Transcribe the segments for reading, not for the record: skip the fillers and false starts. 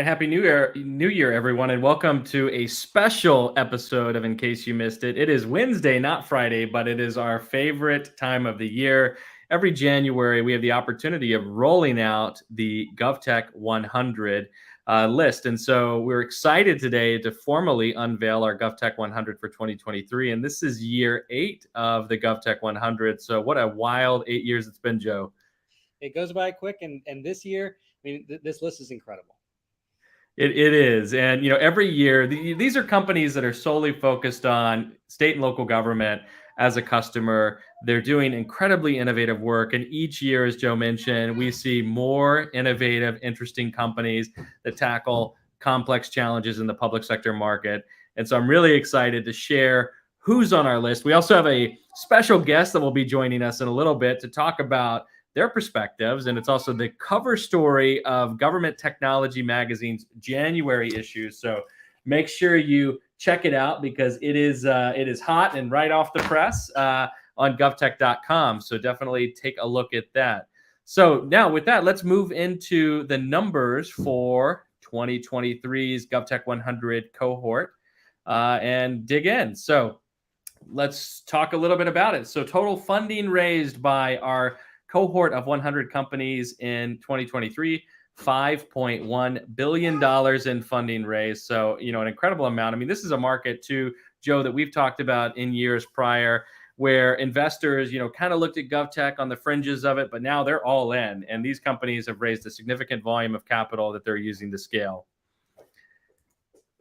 Happy New Year, everyone, and welcome to a special episode of In Case You Missed It. It is Wednesday, not Friday, but it is our favorite time of the year. Every January, we have the opportunity of rolling out the GovTech 100 list. And so we're excited today to formally unveil our GovTech 100 for 2023. And this is year 8 of the GovTech 100. So what a wild 8 years it's been, Joe. It goes by quick. And this year, this list is incredible. It is. And, every year, these are companies that are solely focused on state and local government as a customer. They're doing incredibly innovative work. And each year, as Joe mentioned, we see more innovative, interesting companies that tackle complex challenges in the public sector market. And so I'm really excited to share who's on our list. We also have a special guest that will be joining us in a little bit to talk about their perspectives, and it's also the cover story of Government Technology Magazine's January issue. So make sure you check it out because it is hot and right off the press on govtech.com. So definitely take a look at that. So now with that, let's move into the numbers for 2023's GovTech 100 cohort and dig in. So let's talk a little bit about it. So total funding raised by our cohort of 100 companies in 2023, $5.1 billion in funding raised. So, an incredible amount. I mean, this is a market too, Joe, that we've talked about in years prior where investors, kind of looked at GovTech on the fringes of it, but now they're all in. And these companies have raised a significant volume of capital that they're using to scale.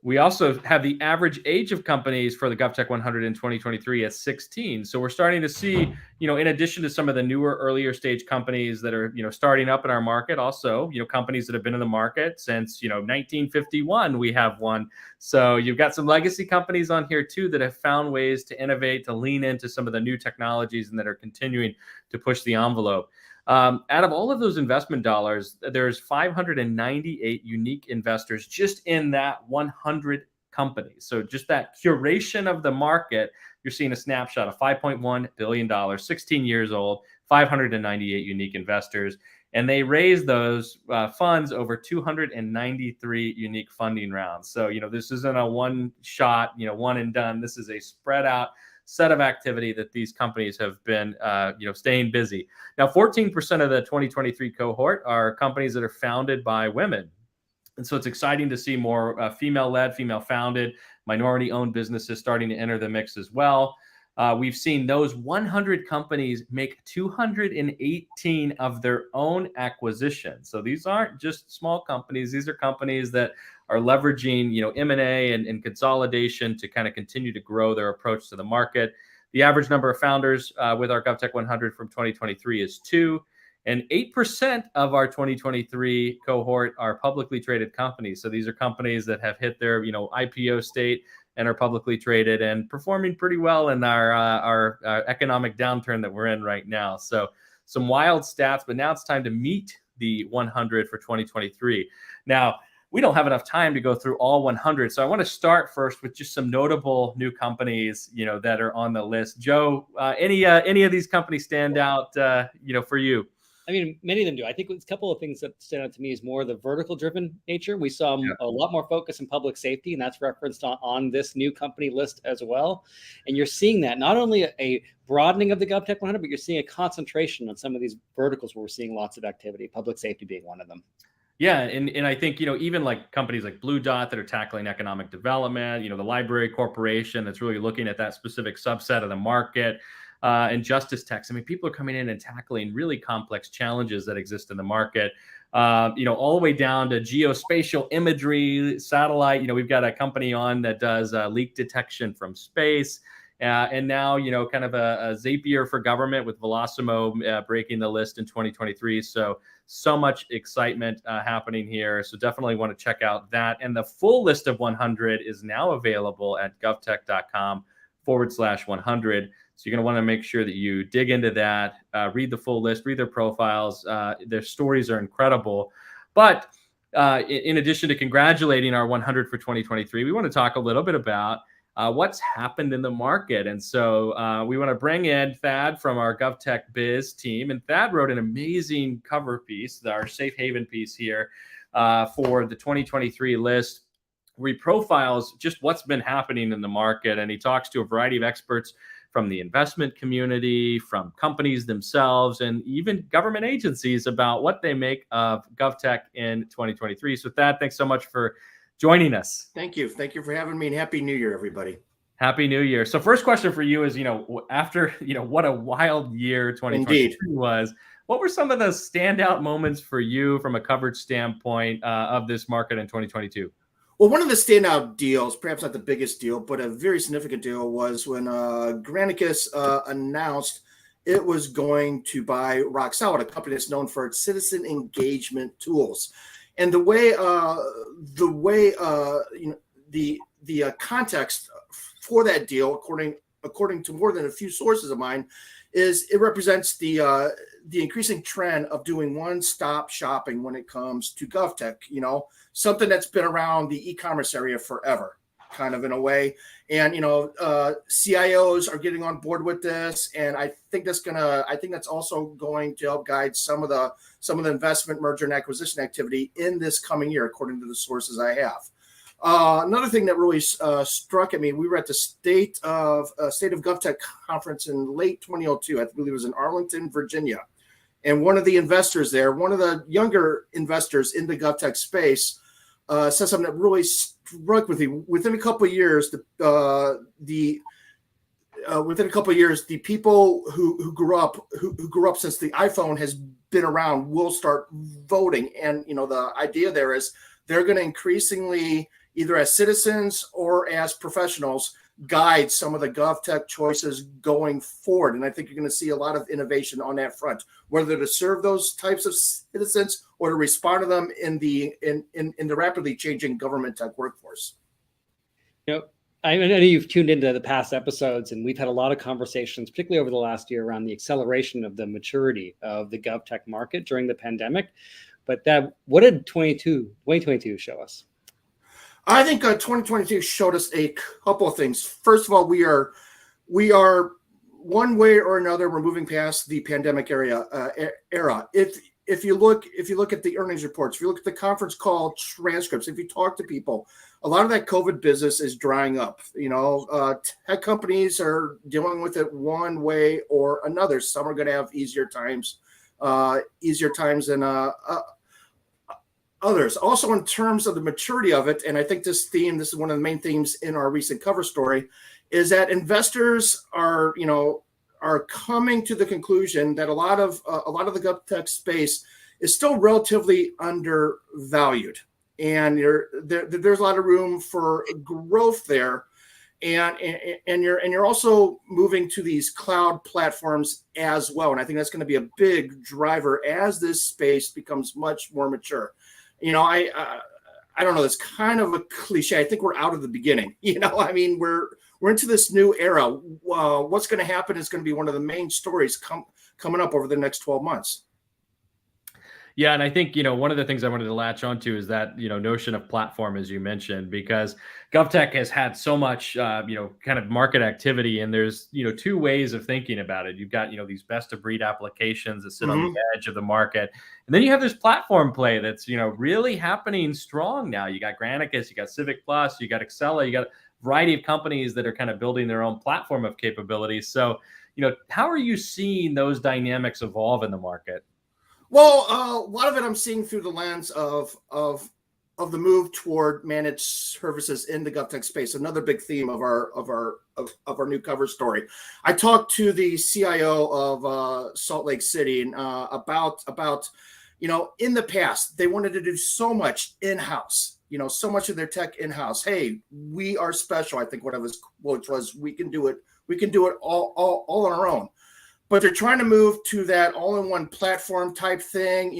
We also have the average age of companies for the GovTech 100 in 2023 at 16. So we're starting to see, in addition to some of the newer, earlier stage companies that are, starting up in our market, also, companies that have been in the market since, 1951, we have one. So you've got some legacy companies on here too that have found ways to innovate, to lean into some of the new technologies and that are continuing to push the envelope. Out of all of those investment dollars, there's 598 unique investors just in that 100 companies. So just that curation of the market, you're seeing a snapshot of $5.1 billion, 16 years old, 598 unique investors. And they raised those funds over 293 unique funding rounds. So, this isn't a one shot, one and done. This is a spread out set of activity that these companies have been, staying busy. Now, 14% of the 2023 cohort are companies that are founded by women. And so it's exciting to see more female-led, female-founded, minority-owned businesses starting to enter the mix as well. We've seen those 100 companies make 218 of their own acquisitions. So these aren't just small companies. These are companies that are leveraging, M&A and consolidation to kind of continue to grow their approach to the market. The average number of founders with our GovTech 100 from 2023 is 2. And 8% of our 2023 cohort are publicly traded companies. So these are companies that have hit their, IPO state and are publicly traded and performing pretty well in our economic downturn that we're in right now. So some wild stats, but now it's time to meet the 100 for 2023. Now, we don't have enough time to go through all 100. So I want to start first with just some notable new companies, that are on the list. Joe, any of these companies stand out, for you? I mean, many of them do. I think a couple of things that stand out to me is more the vertical driven nature. We saw a lot more focus in public safety, and that's referenced on this new company list as well. And you're seeing that not only a broadening of the GovTech 100, but you're seeing a concentration on some of these verticals where we're seeing lots of activity, public safety being one of them. Yeah, and I think, even like companies like Blue Dot that are tackling economic development, the Library Corporation that's really looking at that specific subset of the market, and Justice Techs. I mean, people are coming in and tackling really complex challenges that exist in the market, all the way down to geospatial imagery, satellite. We've got a company on that does leak detection from space. And now, kind of a Zapier for government with Velocimo breaking the list in 2023. So much excitement happening here. So definitely want to check out that. And the full list of 100 is now available at govtech.com/100. So you're going to want to make sure that you dig into that, read the full list, read their profiles. Their stories are incredible. But in addition to congratulating our 100 for 2023, we want to talk a little bit about what's happened in the market. And so we want to bring in Thad from our GovTech Biz team. And Thad wrote an amazing cover piece, our safe haven piece here, for the 2023 list, where he profiles just what's been happening in the market. And he talks to a variety of experts from the investment community, from companies themselves, and even government agencies about what they make of GovTech in 2023. So Thad, thanks so much for joining us. Thank you. Thank you for having me, and Happy New Year, everybody. Happy New Year. So first question for you is, after, what a wild year 2023 was, what were some of the standout moments for you from a coverage standpoint of this market in 2022? Well, one of the standout deals, perhaps not the biggest deal, but a very significant deal, was when Granicus announced it was going to buy RockSolid, a company that's known for its citizen engagement tools. And the context for that deal, according to more than a few sources of mine, is it represents the increasing trend of doing one-stop shopping when it comes to GovTech. Something that's been around the e-commerce area forever, kind of in a way. And CIOs are getting on board with this, and I think that's also going to help guide some of the investment, merger, and acquisition activity in this coming year, according to the sources I have. Another thing that really struck at me, we were at the State of GovTech conference in late 2002. I believe it was in Arlington, Virginia. And one of the investors there, one of the younger investors in the GovTech space, said something that really struck with me. Within a couple of years, the people who grew up since the iPhone has been around will start voting. And the idea there is they're going to increasingly, either as citizens or as professionals, guide some of the GovTech choices going forward. And I think you're going to see a lot of innovation on that front, whether to serve those types of citizens or to respond to them in the rapidly changing government tech workforce. I know you've tuned into the past episodes, and we've had a lot of conversations, particularly over the last year, around the acceleration of the maturity of the GovTech market during the pandemic. But what did 2022 show us? I think 2022 showed us a couple of things. First of all, we are one way or another, we're moving past the pandemic era. If you look at the earnings reports, if you look at the conference call transcripts, if you talk to people, a lot of that COVID business is drying up. Tech companies are dealing with it one way or another. Some are going to have easier times than others. Also, in terms of the maturity of it, and I think this is one of the main themes in our recent cover story, is that investors are coming to the conclusion that a lot of the GovTech space is still relatively undervalued, and there's a lot of room for growth there, and you're also moving to these cloud platforms as well, and I think that's going to be a big driver as this space becomes much more mature. I don't know. It's kind of a cliche. I think we're out of the beginning. We're into this new era. What's going to happen is going to be one of the main stories coming up over the next 12 months. Yeah, and I think, one of the things I wanted to latch onto is that, notion of platform, as you mentioned, because GovTech has had so much, kind of market activity, and there's, two ways of thinking about it. You've got, these best of breed applications that sit on the edge of the market. And then you have this platform play that's, really happening strong now. You got Granicus, you got Civic Plus, you got Excella, you got a variety of companies that are kind of building their own platform of capabilities. So, how are you seeing those dynamics evolve in the market? Well, a lot of it I'm seeing through the lens of the move toward managed services in the GovTech space. Another big theme of our new cover story. I talked to the CIO of Salt Lake City about in the past they wanted to do so much in-house. So much of their tech in-house. Hey, we are special. I think one of his quotes was, "We can do it. We can do it all on our own." But they're trying to move to that all-in-one platform type thing,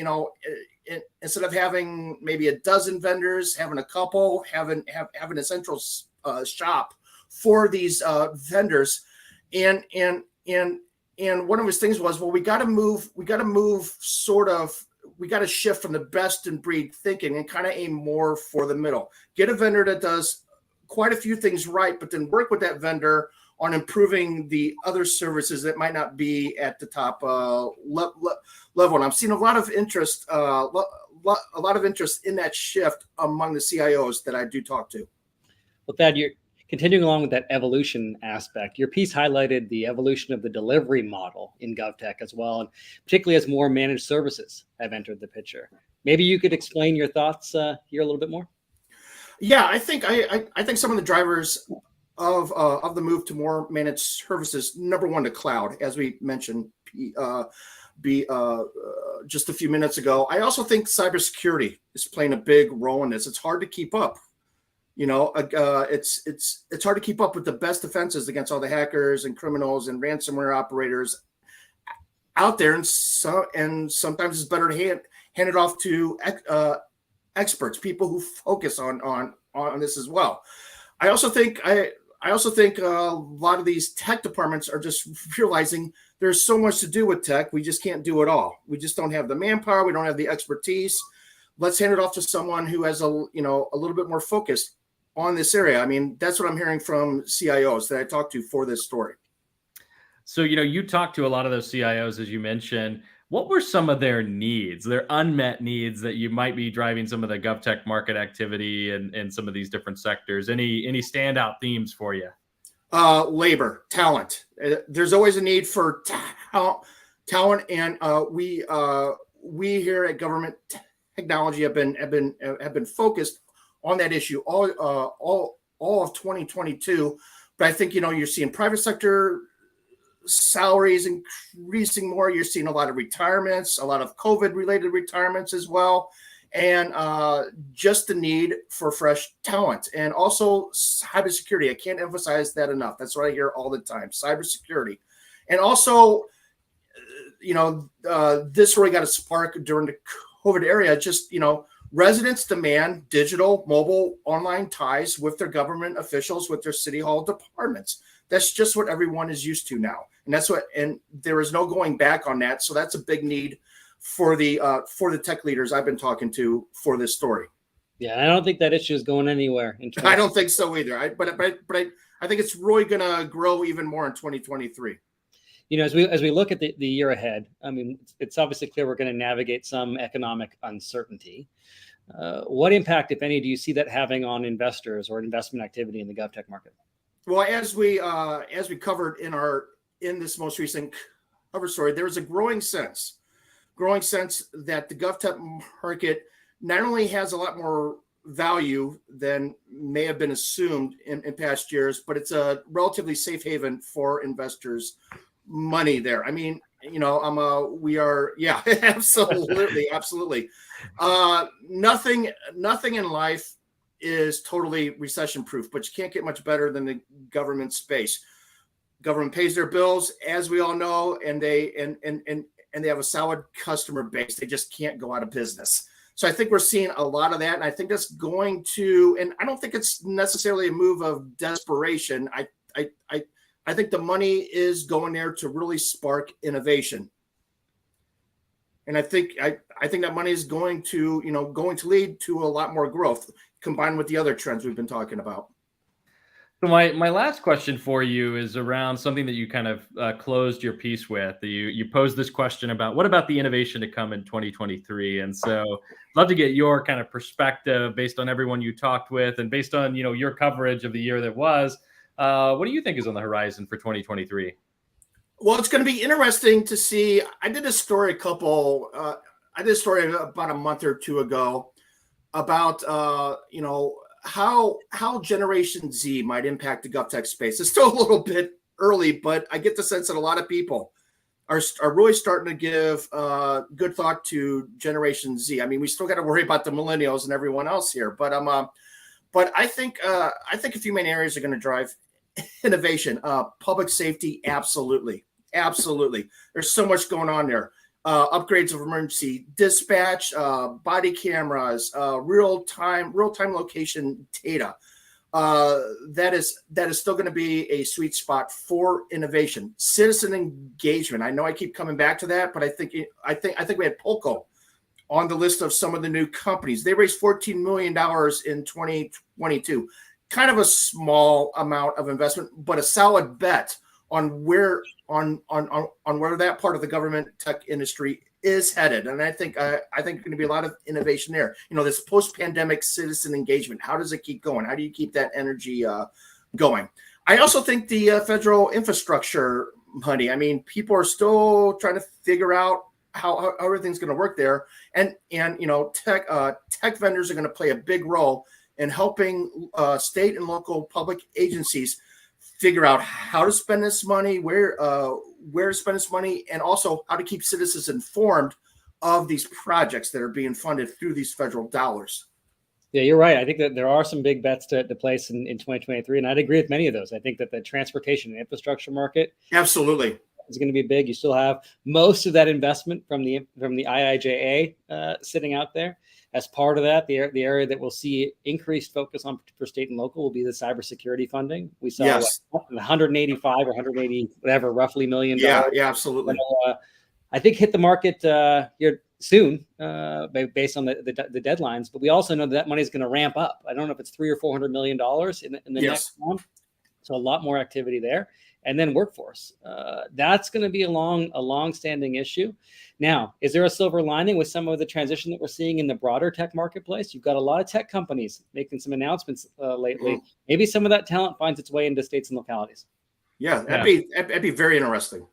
instead of having maybe a dozen vendors, having a couple, having a central shop for these vendors. And one of his things was, well, we got to shift from the best in breed thinking and kind of aim more for the middle. Get a vendor that does quite a few things right, but then work with that vendor on improving the other services that might not be at the top level. And I'm seeing a lot of interest lot of interest in that shift among the CIOs that I do talk to. Well, Thad, you're continuing along with that evolution aspect. Your piece highlighted the evolution of the delivery model in GovTech as well, and particularly as more managed services have entered the picture. Maybe you could explain your thoughts here a little bit more. Yeah, I think some of the drivers of the move to more managed services. Number one, the cloud, as we mentioned, just a few minutes ago. I also think cybersecurity is playing a big role in this. It's hard to keep up. It's hard to keep up with the best defenses against all the hackers and criminals and ransomware operators out there, and sometimes it's better to hand it off to experts, people who focus on this as well. I also think a lot of these tech departments are just realizing there's so much to do with tech. We just can't do it all. We just don't have the manpower. We don't have the expertise. Let's hand it off to someone who has a little bit more focused on this area. I mean, that's what I'm hearing from CIOs that I talked to for this story. So, you talked to a lot of those CIOs, as you mentioned. What were some of their needs, their unmet needs that you might be driving some of the GovTech market activity and some of these different sectors? Any standout themes for you? Labor, talent. There's always a need for talent, and we here at Government Technology have been focused on that issue all of 2022. But I think you're seeing private sector salaries increasing more. You're seeing a lot of retirements, a lot of COVID-related retirements as well, and just the need for fresh talent. And also cybersecurity. I can't emphasize that enough. That's what I hear all the time, cybersecurity. And also, this really got a spark during the COVID era. Just, residents demand digital, mobile, online ties with their government officials, with their city hall departments. That's just what everyone is used to now. And there is no going back on that. So that's a big need for the tech leaders I've been talking to for this story. Yeah, I don't think that issue is going anywhere. I don't think so either. But I think it's really going to grow even more in 2023. As we look at the year ahead, I mean, it's obviously clear we're going to navigate some economic uncertainty. What impact, if any, do you see that having on investors or investment activity in the GovTech market? Well, as we covered in this most recent cover story, there is a growing sense that the GovTech market not only has a lot more value than may have been assumed in past years, but it's a relatively safe haven for investors' money there. I mean, absolutely. Nothing in life is totally recession proof, but you can't get much better than the government space. Government pays their bills, as we all know, and they have a solid customer base. They just can't go out of business. So I think we're seeing a lot of that, and I think that's going to. And I don't think it's necessarily a move of desperation. I think the money is going there to really spark innovation, and I think that money is going to lead to a lot more growth, combined with the other trends we've been talking about. So my last question for you is around something that you kind of closed your piece with. You posed this question about what about the innovation to come in 2023, and so I'd love to get your kind of perspective based on everyone you talked with and based on your coverage of the year that was. What do you think is on the horizon for 2023? Well, it's going to be interesting to see. I did a story about a month or two ago about how Generation Z might impact the GovTech space. It's still a little bit early, but I get the sense that a lot of people are really starting to give good thought to Generation Z. I mean, we still got to worry about the millennials and everyone else here, but I think a few main areas are going to drive innovation. Public safety, absolutely. There's so much going on there. Upgrades of emergency dispatch, body cameras, real-time location data. That is still going to be a sweet spot for innovation. Citizen engagement. I know I keep coming back to that, but I think we had Polko on the list of some of the new companies. They raised $14 million in 2022. Kind of a small amount of investment, but a solid bet on where that part of the government tech industry is headed, and I think there's going to be a lot of innovation there. This post-pandemic citizen engagement. How does it keep going? How do you keep that energy going? I also think the federal infrastructure money. I mean, people are still trying to figure out how everything's going to work there, and tech vendors are going to play a big role in helping state and local public agencies figure out how to spend this money, where to spend this money, and also how to keep citizens informed of these projects that are being funded through these federal dollars. Yeah, you're right. I think that there are some big bets to place in 2023, and I'd agree with many of those. I think that the transportation and infrastructure market absolutely is going to be big. You still have most of that investment from the IIJA sitting out there. As part of that, the area that we'll see increased focus on for state and local will be the cybersecurity funding. We saw 185 or 180 whatever roughly million. Yeah, absolutely. I think hit the market here soon based on the deadlines. But we also know that money is going to ramp up. I don't know if it's $300 or $400 million in the next month. So a lot more activity there. And then workforce. That's going to be a long-standing issue. Now, is there a silver lining with some of the transition that we're seeing in the broader tech marketplace? You've got a lot of tech companies making some announcements lately. Mm-hmm. Maybe some of that talent finds its way into states and localities. Yeah, that'd be very interesting.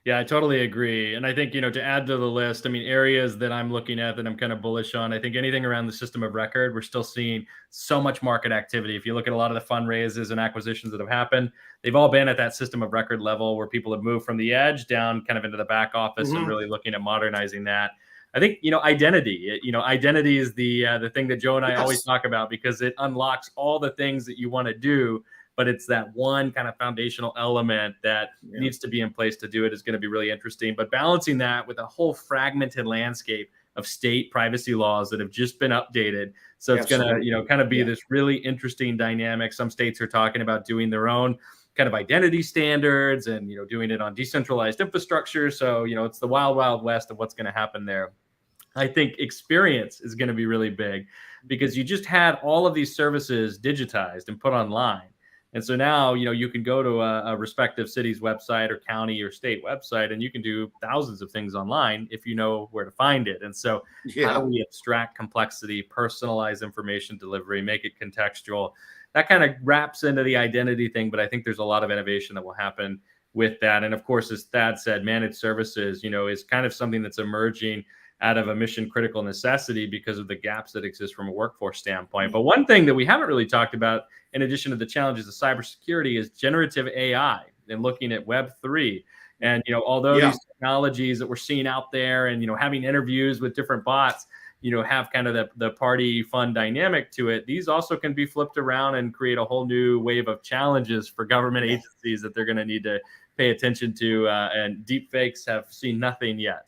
Yeah, I totally agree. And I think, to add to the list, I mean, areas that I'm looking at that I'm kind of bullish on, I think anything around the system of record, we're still seeing so much market activity. If you look at a lot of the fundraisers and acquisitions that have happened, they've all been at that system of record level where people have moved from the edge down kind of into the back office and really looking at modernizing that. I think, identity, identity is the thing that Joe and I always talk about because it unlocks all the things that you want to do. But it's that one kind of foundational element that needs to be in place to do it is going to be really interesting. But balancing that with a whole fragmented landscape of state privacy laws that have just been updated. So it's going to, kind of be this really interesting dynamic. Some states are talking about doing their own kind of identity standards and, doing it on decentralized infrastructure. So, it's the wild, wild west of what's going to happen there. I think experience is going to be really big because you just had all of these services digitized and put online. And so now, you can go to a respective city's website or county or state website, and you can do thousands of things online if you know where to find it. And so how do we abstract complexity, personalize information delivery, make it contextual? That kind of wraps into the identity thing, but I think there's a lot of innovation that will happen with that. And of course, as Thad said, managed services, is kind of something that's emerging out of a mission critical necessity because of the gaps that exist from a workforce standpoint. But one thing that we haven't really talked about, in addition to the challenges of cybersecurity, is generative AI and looking at Web3. And, although these technologies that we're seeing out there and, having interviews with different bots, have kind of the party fun dynamic to it, these also can be flipped around and create a whole new wave of challenges for government agencies that they're going to need to pay attention to, and deep fakes have seen nothing yet.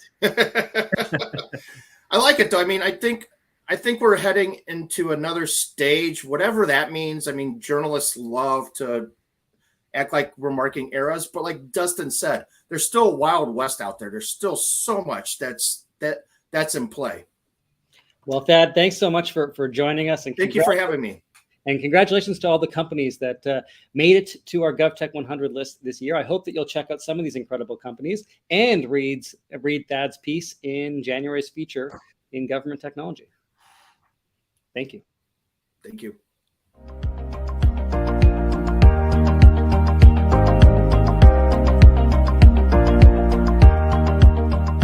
I like it though. I mean, I think we're heading into another stage, whatever that means. I mean, journalists love to act like we're marking eras, but like Dustin said, there's still Wild West out there. There's still so much that's in play. Well, Thad, thanks so much for joining us. And thank you for having me. And congratulations to all the companies that made it to our GovTech 100 list this year. I hope that you'll check out some of these incredible companies and read Thad's piece in January's feature in government technology. Thank you. Thank you.